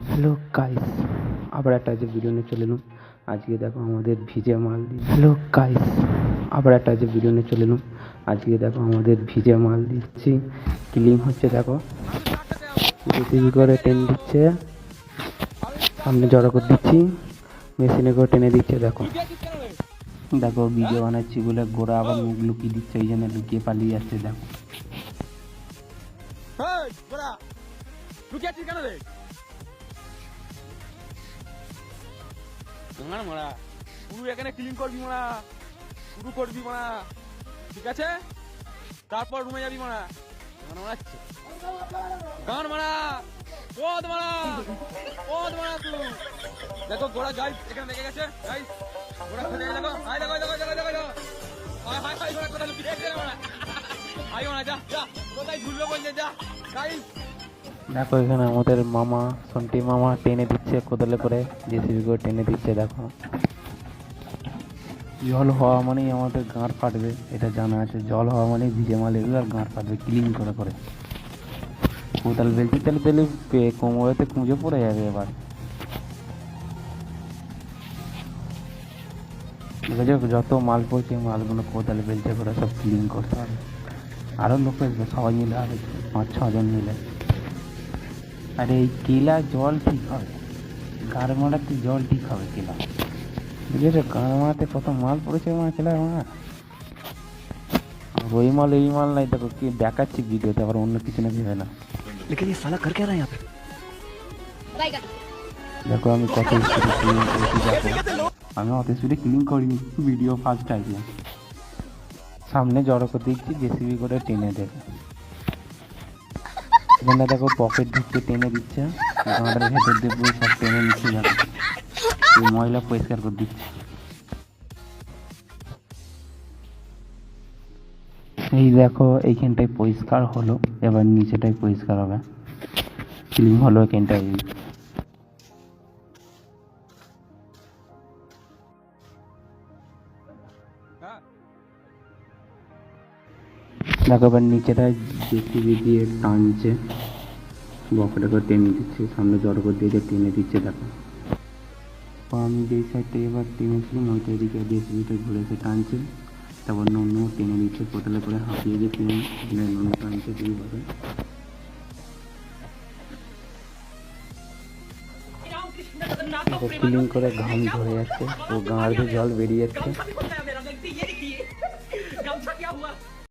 Hello guys, আবার একটা যে ভিডিও নিয়ে চলে এলুম। আজকে দেখো আমাদের ভিজে মাল হ্যালো গাইস, আবার একটা যে ভিডিও নিয়ে চলে এলুম। আজকে দেখো আমাদের ভিজে মাল দিচ্ছি, ক্লিন হচ্ছে। দেখো জেসিবি করে টেনে দিচ্ছে, সামনে জড়ো করে দিচ্ছি, মেশিনে করে টেনে দিচ্ছে। দেখো দেখো ভিডিও বানাচ্ছি বলে গোড়া আবার মুখ লুকিয়ে দিচ্ছে, এই জন্য লুকিয়ে পালিয়ে যাচ্ছে। দেখো মারা পুরো এখানে ক্লিন করবি মারা, পুরো করবি মারা, ঠিক আছে? তারপর রুমে যাবি মারা। মারাচ্ছে গান মারা, পদ মারা, পদ মারা। তুই দেখো গোড়া গাইস এখানে লেগে গেছে। গাইস গোড়া খুঁজে দেখো, হাই দেখো দেখো দেখো দেখো দেখো, হাই হাই হাই গোড়া কোথায় লুকিয়ে গেছে মারা। হাই মারা, যা যা কোথায় ঝুলবে বলছে, যা। গাইস দেখো এখানে আমাদের মামা সন্টি মামা টেনে দিচ্ছে কোদালে করে, জেসিবি করে টেনে দিচ্ছে। দেখো জল হওয়া মানেই আমাদের গাঁড় ফাটবে, এটা জানা আছে। জল হওয়া মানেই ভিজে মাল এগুলো আর গাঁড় ফাটবে ক্লিন করে করে। কোদাল বেলতে তাহলে তাহলে কোমরেতে কুঁজো পড়ে যাবে। এবার দেখো যত মাল পড়ছে মালগুলো কোদাল বেলতে করে সব ক্লিন করতে হবে। আরও লোক আসবে, সবাই মিলে আরো 5-6 জন মিলে। আর এই কেলা জল ঠিক হবে, গাড় মারাতে জল ঠিক হবে কেলা। বুঝেছো, গাড় মারাতে কত মাল পড়েছে মা কেলার মা। ওই মাল এই মাল নাই, দেখো কি দেখাচ্ছি ভিডিওতে, আবার অন্য কিছু না ভেবে না। लेकिन ये साला कर क्या रहा है यहाँ पे? দেখো আমি কত স্পিডে ক্লিন করেছি। দেখো আমি অত স্পিডে ক্লিন করিনি, ভিডিও ফার্স্ট টাইমে সামনে জড়ো করে দিচ্ছি, জেসিবি করে টেনে দেবে। এখানে দেখো পকেট ঢুকতে টেনে দিচ্ছে, গাঁটের ভেতর দিয়ে পুরো সব টেনে নিচ্ছে। যাবে ময়লা পরিষ্কার করে দিচ্ছে। এই দেখো এইখানটায় পরিষ্কার হলো, এবার নিচেটাই পরিষ্কার হবে, ক্লিন হলো এখানটায়। দেখো এবার নিচেটা জেসিবি দিয়ে টানছে, বকেটা করে টেনে দিচ্ছে, সামনে জড়ো করে দিয়ে টেনে দিচ্ছে। দেখো আমি যেই সাইডটা এবার টেনেছিলাম ওইটা এদিকে জেসিবিটা ঘুরেছে টানছে, তারপর নুন টেনে দিচ্ছে, কোটালে করে হাঁপিয়ে দিয়ে টেনে নুন টানছে দুইভাবে। ক্লিন করে ঘাম ঝরে যাচ্ছে, তো গাঁড় দিয়ে জল বেরিয়ে যাচ্ছে।